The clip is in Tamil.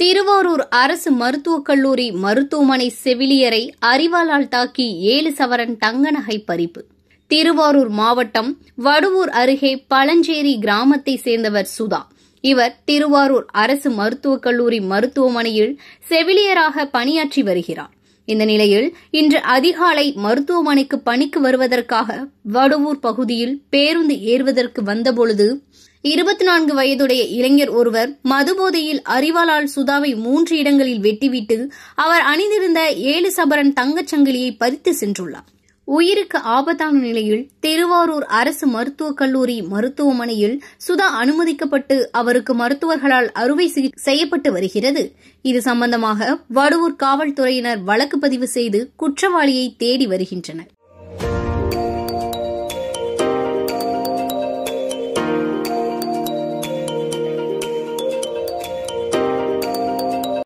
திருவாரூர் அரசு மருத்துவக் கல்லூரி மருத்துவமனை செவிலியரை அரிவாளால் தாக்கி 7 சவரன் தங்க நகை பறிப்பு. திருவாரூர் மாவட்டம் வடுவூர் அருகே பழஞ்சேரி கிராமத்தை சேர்ந்தவர் சுதா. இவர் திருவாரூர் அரசு மருத்துவக் கல்லூரி மருத்துவமனையில் செவிலியராக பணியாற்றி வருகிறார். இந்த நிலையில் இன்று அதிகாலை மருத்துவமனைக்கு பணிக்கு வருவதற்காக வடுவூர் பகுதியில் பேருந்து ஏறுவதற்கு வந்தபொழுது 24 வயதுடைய இளைஞர் ஒருவர் மதுபோதையில் அரிவாளால் சுதாவை 3 இடங்களில் வெட்டிவிட்டு அவர் அணிந்திருந்த 7 சவரன் தங்கச்சங்கிலியை பறித்து சென்றுள்ளார். உயிருக்கு ஆபத்தான நிலையில் திருவாரூர் அரசு மருத்துவக் கல்லூரி மருத்துவமனையில் சுதா அனுமதிக்கப்பட்டு அவருக்கு மருத்துவர்களால் அறுவை செய்யப்பட்டு வருகிறது. இது சம்பந்தமாக வடுவூர் காவல்துறையினர் வழக்கு பதிவு செய்து குற்றவாளியை தேடி வருகின்றனர்.